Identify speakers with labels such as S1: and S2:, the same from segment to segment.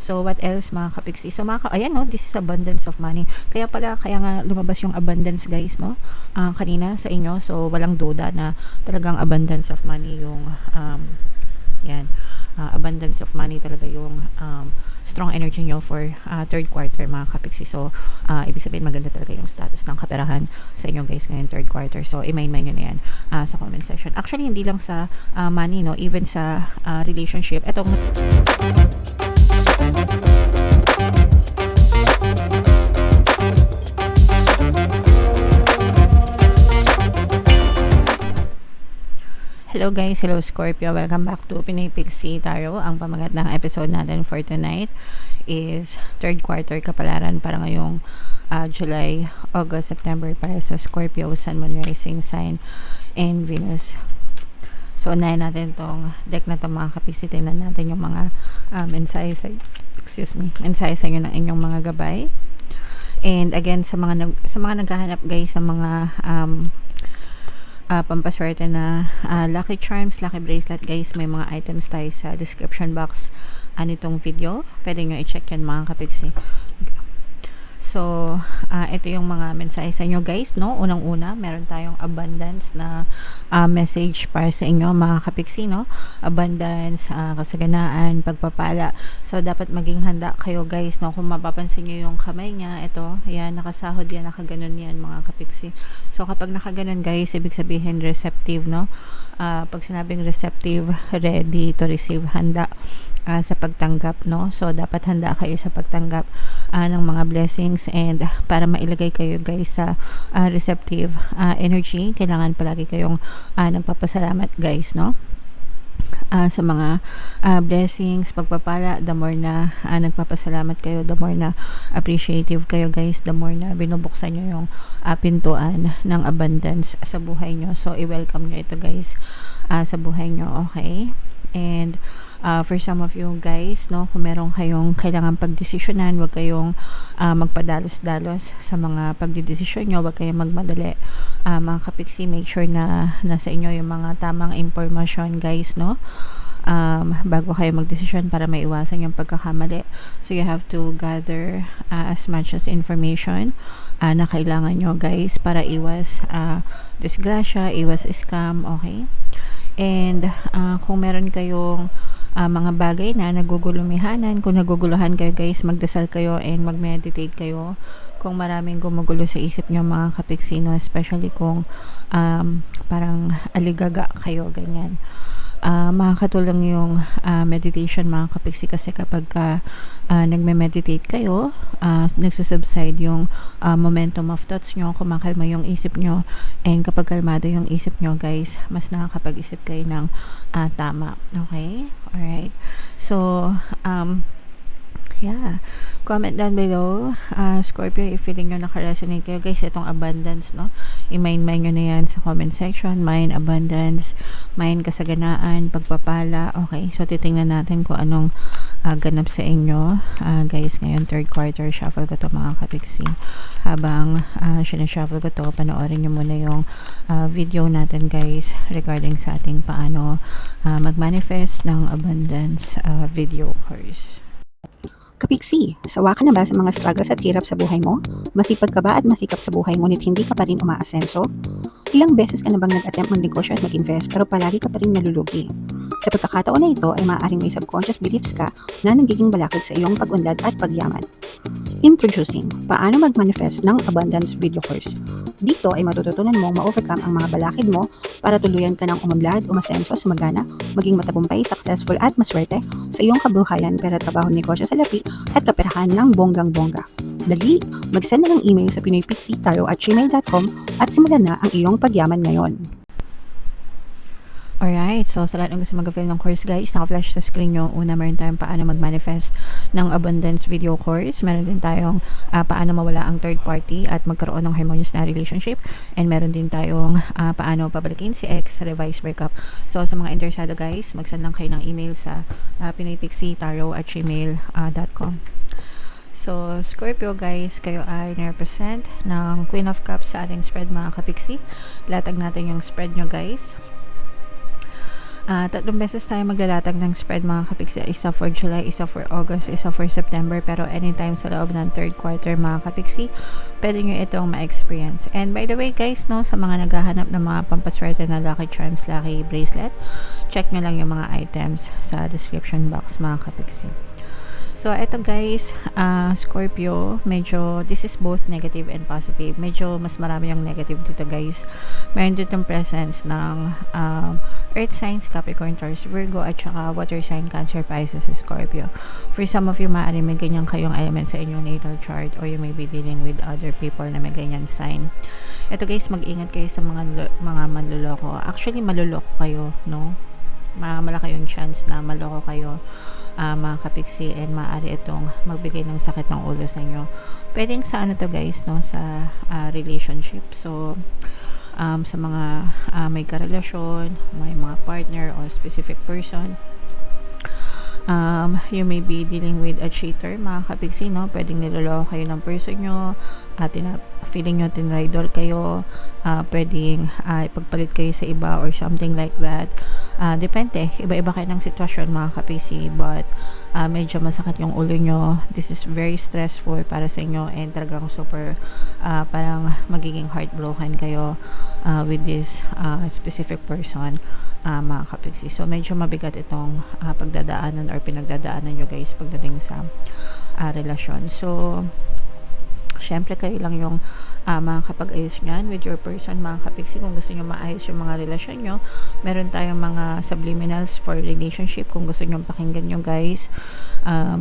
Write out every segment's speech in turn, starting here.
S1: So what else mga kapiksi? So ayan no, this is abundance of money. Kaya nga lumabas yung abundance guys no, kanina sa inyo. So walang duda na talagang abundance of money yung yan, abundance of money talaga yung strong energy nyo for third quarter mga kapiksi. So ibig sabihin maganda talaga yung status ng kaperahan sa inyo guys ngayon third quarter. So i-main nyo na yan sa comment section. Actually hindi lang sa money no, even sa relationship. Etong hello guys, hello Scorpio, welcome back to Pinoy Pixie Tarot. Ang pamagat ng episode natin for tonight is third quarter kapalaran para ngayong July, August, September para sa Scorpio, Sun, Moon, Rising Sign, and Venus. So unahin natin tong deck na to mga kapiksi. Tingnan natin yung mga mensahe sa inyo ng inyong mga gabay. And again sa mga naghahanap guys sa mga pampaswerte na lucky charms, lucky bracelet guys, may mga items tayo sa description box nitong video. Pwede nyo i-check yan mga kapiksi. So ito yung mga mensahe sa inyo guys no. Unang-una, meron tayong abundance na message para sa inyo mga kapiksi no. Abundance, kasaganaan, pagpapala. So dapat maging handa kayo guys no. Kung mapapansin nyo yung kamay niya, ito, ayan, nakasahod yan, nakaganon yan mga kapiksi. So kapag nakaganon guys, ibig sabihin receptive no. Pag sinabing receptive, ready to receive, handa sa pagtanggap no. So dapat handa kayo sa pagtanggap ng mga blessings, and para mailagay kayo guys sa receptive energy, kailangan palagi kayong nagpapasalamat guys no. Sa mga blessings, pagpapala, the more na nagpapasalamat kayo, the more na appreciative kayo guys, the more na binubuksan nyo yung pintuan ng abundance sa buhay nyo. So i-welcome nyo ito guys sa buhay nyo, okay? And for some of you guys no, kung meron kayong kailangan pagdesisyonan, huwag kayong magpadalos-dalos sa mga pagdedesisyon nyo, huwag kayong magmadali mga kapiksi. Make sure na nasa inyo yung mga tamang information guys no, bago kayo magdesisyon para maiwasan yung pagkakamali. So you have to gather as much as information na kailangan nyo guys para iwas disgrasya, iwas scam, okay? And kung meron kayong mga bagay na nagugulumihanan, kung naguguluhan kayo guys, magdasal kayo and mag-meditate kayo. Kung maraming gumugulo sa isip nyo mga kapiksino, especially kung parang aligaga kayo, ganyan, makakatulong yung meditation mga kapiksi, kasi kapag nagme-meditate kayo, nagsusubside yung momentum of thoughts nyo, kumakalma yung isip nyo, and kapag kalmado yung isip nyo guys, mas nakakapag-isip kayo ng tama, okay? Alright, so yeah, comment down below Scorpio if feeling nyo naka-resonate kayo guys itong abundance no. I-main nyo na yan sa comment section. Main abundance, main kasaganaan, pagpapala, okay? So titingnan natin kung anong ganap sa inyo guys ngayon third quarter. Shuffle ko to mga kapiksi. Habang sinashuffle ko to, panoorin nyo muna yung video natin guys regarding sa ating paano mag-manifest ng abundance video course.
S2: Kapiksi, sawa ka na ba sa mga struggles at hirap sa buhay mo? Masipag ka ba at masikap sa buhay ngunit hindi ka pa rin umaasenso? Ilang beses ka na bang nag-attempt mag-negosyo at mag-invest pero palagi ka pa rin nalulugi? Sa pagkakataon na ito ay maaaring may subconscious beliefs ka na nagiging balakid sa iyong pag-unlad at pagyaman. Introducing, paano mag-manifest ng abundance video course. Dito ay matututunan mong ma-overcome ang mga balakid mo para tuluyan ka ng umunlad, umasenso, sumagana, maging matagumpay, successful at maswerte sa iyong kabuhayan, pera, trabaho, negosyo, salapi at kaperahan ng bonggang-bongga. Dali, mag-send na ng email sa pinoypixie@gmail.com at simulan na ang iyong pagyaman ngayon.
S1: Alright, so sa lahat ng gusto mag-avail ng course guys, naka-flash sa screen nyo. Una, meron tayong paano mag-manifest ng abundance video course. Meron din tayong paano mawala ang third party at magkaroon ng harmonious na relationship. And meron din tayong paano pabalikin si ex, revise breakup. So sa mga interesado guys, mag-send lang kayo ng email sa pinoypixie@gmail.com. So, Scorpio guys, kayo ay na-represent ng Queen of Cups sa ating spread mga kapiksi. Latag natin yung spread nyo guys. Tatlong beses tayo maglalatag ng spread mga kapiksi. Isa for July, isa for August, isa for September. Pero anytime sa loob ng third quarter mga kapiksi, pwede nyo itong ma-experience. And by the way guys, no, sa mga naghahanap ng mga pampaswerte na Lucky Charms, Lucky Bracelet, check nyo lang yung mga items sa description box mga kapiksi. So, eto guys, Scorpio, medyo, this is both negative and positive. Medyo mas marami yung negative dito guys. Meron dito yung presence ng Earth signs, Capricorn, Taurus, Virgo, at saka Water sign, Cancer, Pisces, Scorpio. For some of you, maaari may ganyan kayong element sa inyong natal chart or you may be dealing with other people na may ganyan sign. Eto guys, mag-ingat kayo sa mga manluloko. Actually, maluloko kayo, no? Malaki yung chance na maloko kayo mga kapiksi, and maaari itong magbigay ng sakit ng ulo sa inyo. Pwedeng sa ano to guys, no, sa relationship. So sa mga may karelasyon, may mga partner or specific person, you may be dealing with a cheater mga kapiksi, no? Pwedeng niloloko kayo ng person nyo, feeling nyo tinraidor kayo, pwedeng ipagpalit kayo sa iba or something like that. Depende, iba-iba kayo ng sitwasyon mga kapiksi, but medyo masakit yung ulo nyo. This is very stressful para sa inyo, and talagang super parang magiging heartbroken kayo with this specific person mga kapiksi. So medyo mabigat itong pagdadaanan or pinagdadaanan nyo guys pagdating sa relasyon. So syempre kayo lang yung makakapag-ayos nyan with your person mga kapiksi. Kung gusto nyo maayos yung mga relasyon nyo, meron tayong mga subliminals for relationship kung gusto nyo pakinggan nyo guys.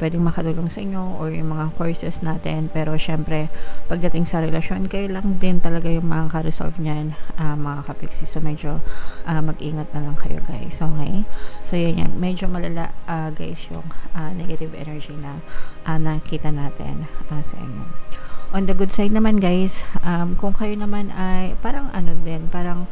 S1: Pwedeng makatulong sa inyo or yung mga courses natin, pero syempre pagdating sa relasyon, kayo lang din talaga yung makaka-resolve nyan mga kapiksi. So medyo mag-ingat na lang kayo guys, okay? So yan, medyo malala guys yung negative energy na nakita natin sa inyo. On the good side naman guys, kung kayo naman ay parang ano din, parang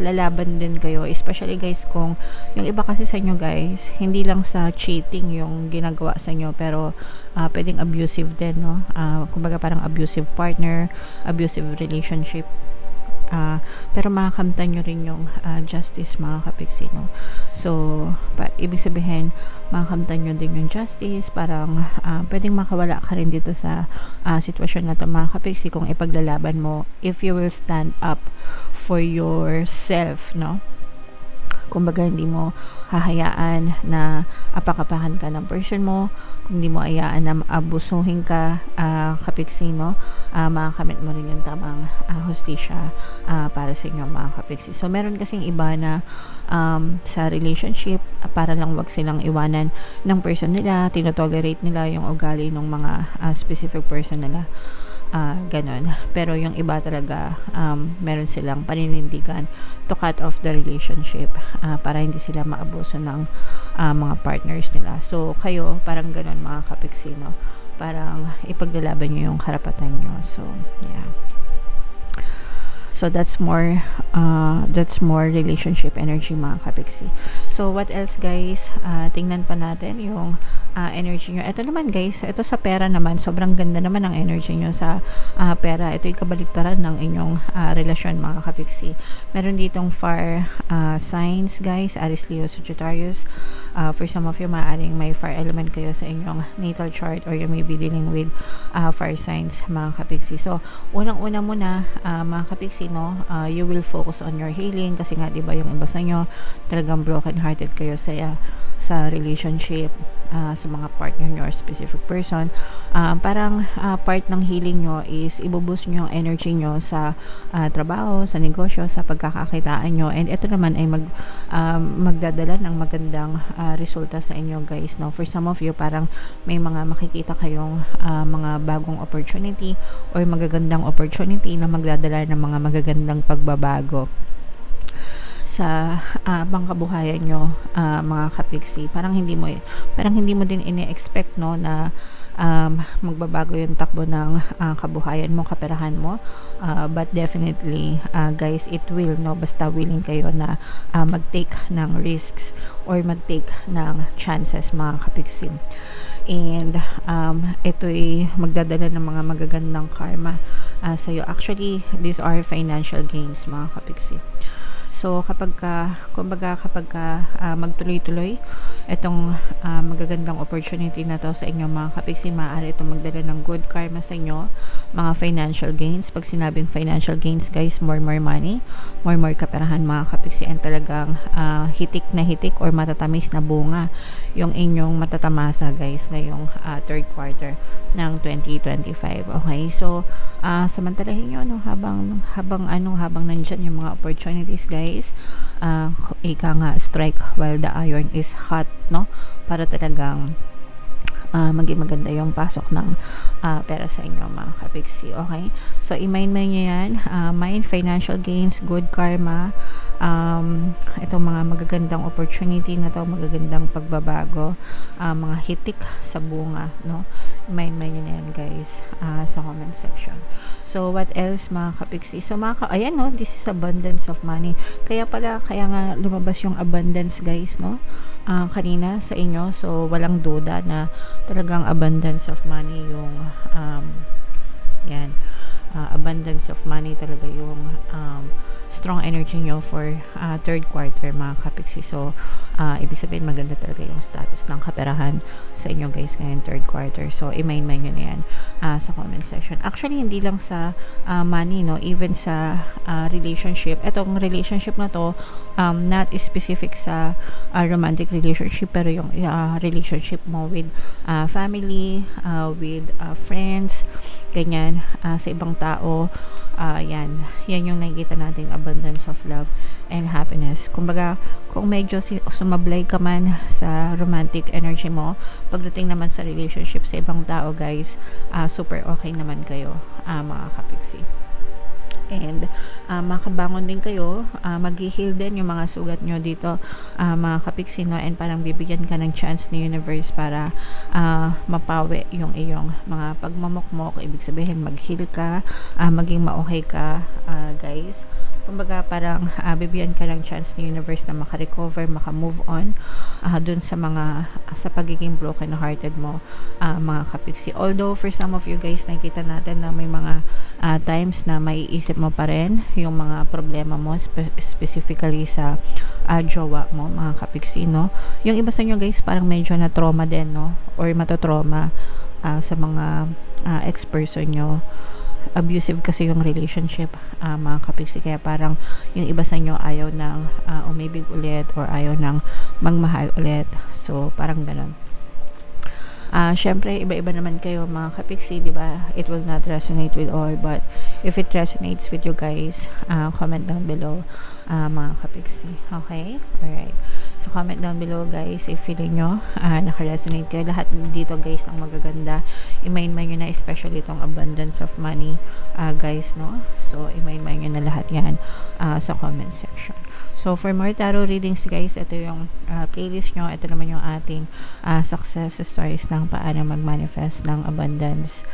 S1: lalaban din kayo, especially guys kung yung iba kasi sa inyo guys, hindi lang sa cheating yung ginagawa sa inyo, pero pwedeng abusive din, no? Kumbaga parang abusive partner, abusive relationship. Pero makakamtan nyo rin yung justice mga kapiksi, no? So ibig sabihin makakamtan nyo din yung justice, parang pwedeng makawala ka rin dito sa sitwasyon na to mga kapiksi kung ipaglalaban mo, if you will stand up for yourself, no? Kumbaga hindi mo hahayaan na apakapakan ka ng person mo, kung hindi mo hayaan na abusuhin ka kapiksi, no? Makakamit mo rin yung tamang hustisya para sa inyo mga kapiksi. So meron kasing iba na sa relationship, para lang wag silang iwanan ng person nila, tinotolerate nila yung ugali ng mga specific person nila. Ganon. Pero yung iba talaga meron silang paninindigan to cut off the relationship para hindi sila maabuso ng mga partners nila. So kayo parang ganon mga kapiksi, no? Parang ipaglalaban nyo yung karapatan nyo. So yeah. So that's more relationship energy mga kapiksi. So what else guys? Tingnan pa natin yung energy nyo. Ito naman guys, ito sa pera naman, sobrang ganda naman ang energy nyo sa pera. Ito yung kabaliktaran ng inyong relasyon mga kapiksi. Meron ditong fire signs guys, Aries, Leo, Sagittarius. For some of you, maaaring may fire element kayo sa inyong natal chart or you may be dealing with fire signs mga kapiksi. So unang-una muna mga kapiksi, no, you will focus on your healing kasi nga 'di ba yung iba sa inyo talagang broken hearted kayo sa relationship, sa mga partner nyo or specific person. Parang part ng healing nyo is ibuboost nyo yung energy nyo sa trabaho, sa negosyo, sa pagkakakitaan nyo, and ito naman ay magdadala ng magandang resulta sa inyo guys, no? For some of you, parang may mga makikita kayong mga bagong opportunity or magagandang opportunity na magdadala ng mga magagandang pagbabago sa pangkabuhayan nyo mga kapiksi. Parang hindi mo din ini-expect, no, na magbabago yung takbo ng kabuhayan mo, kaperahan mo, but definitely guys, it will, no, basta willing kayo na mag-take ng risks or mag-take ng chances mga kapiksi. And ito'y magdadala ng mga magagandang karma sa'yo. Actually, these are financial gains mga kapiksi. So kumbaga kapag magtuloy-tuloy itong magagandang opportunity na to sa inyo mga kapiksi, maaari itong magdala ng good karma sa inyo, mga financial gains. Pag sinabing financial gains guys, more money, more kaperahan mga kapiksi, and talagang hitik na hitik or matatamis na bunga yung inyong matatamasa guys ngayong third quarter ng 2025. Okay, so samantalahin nyo no, habang nandyan yung mga opportunities guys, ika nga, strike while the iron is hot, no, para talagang maging maganda yung pasok ng pera sa inyo mga kapiksi. Okay, so i-mind nyo yan, mind financial gains, good karma, itong mga magagandang opportunity na to, magagandang pagbabago, mga hitik sa bunga, no, i-mind nyo na yan guys sa comment section. So what else mga kapiksi? So ayan no, this is abundance of money. Kaya nga lumabas yung abundance guys, no, kanina sa inyo. So walang duda na talagang abundance of money yung yan, abundance of money talaga yung strong energy nyo for third quarter mga kapiksi. So ibig sabihin maganda talaga yung status ng kaperahan sa inyo guys ngayon third quarter. So i-mind nyo na yan sa comment section. Actually hindi lang sa money, no, even sa relationship. Etong relationship na to, not specific sa romantic relationship, pero yung relationship mo with family, with friends, ganyan, sa ibang tao, yan yung nakikita nating abundance of love and happiness. Kumbaga, kung medyo sumablay ka man sa romantic energy mo, pagdating naman sa relationship sa ibang tao guys, super okay naman kayo mga kapiksi. And makabangon din kayo, mag-heal din yung mga sugat nyo dito mga kapiksi, no? And parang bibigyan ka ng chance ni universe para mapawi yung iyong mga pagmamokmok. Ibig sabihin mag-heal ka, maging ma-okay ka guys. Kumbaga parang bibigyan ka ng chance ni universe na maka-recover, maka-move on dun sa pagiging broken hearted mo mga kapiksi. Although for some of you guys, nakikita natin na may mga times na maiisip mo pa rin yung mga problema mo, specifically sa jowa mo mga kapiksi, no. Yung iba sa inyo guys parang medyo na trauma din, no, or matotrauma sa mga ex-person nyo. Abusive kasi yung relationship mga kapiksi, kaya parang yung iba sa inyo ayaw ng umibig ulit or ayaw ng magmahal ulit. So parang ganun. Syempre iba-iba naman kayo mga kapiksi, di ba? It will not resonate with all, but if it resonates with you guys, comment down below mga kapiksi. Okay? Alright. So comment down below guys if feeling nyo naka-resonate kayo. Lahat dito guys ng magaganda, i-mind nyo na, especially itong abundance of money guys, no. So i-mind nyo na lahat yan sa comment section. So for more tarot readings guys, ito yung playlist nyo. Ito naman yung ating success stories ng paano mag-manifest ng abundance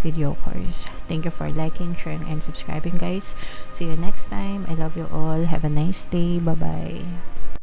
S1: video course. Thank you for liking, sharing, and subscribing guys. See you next time. I love you all. Have a nice day. Bye bye.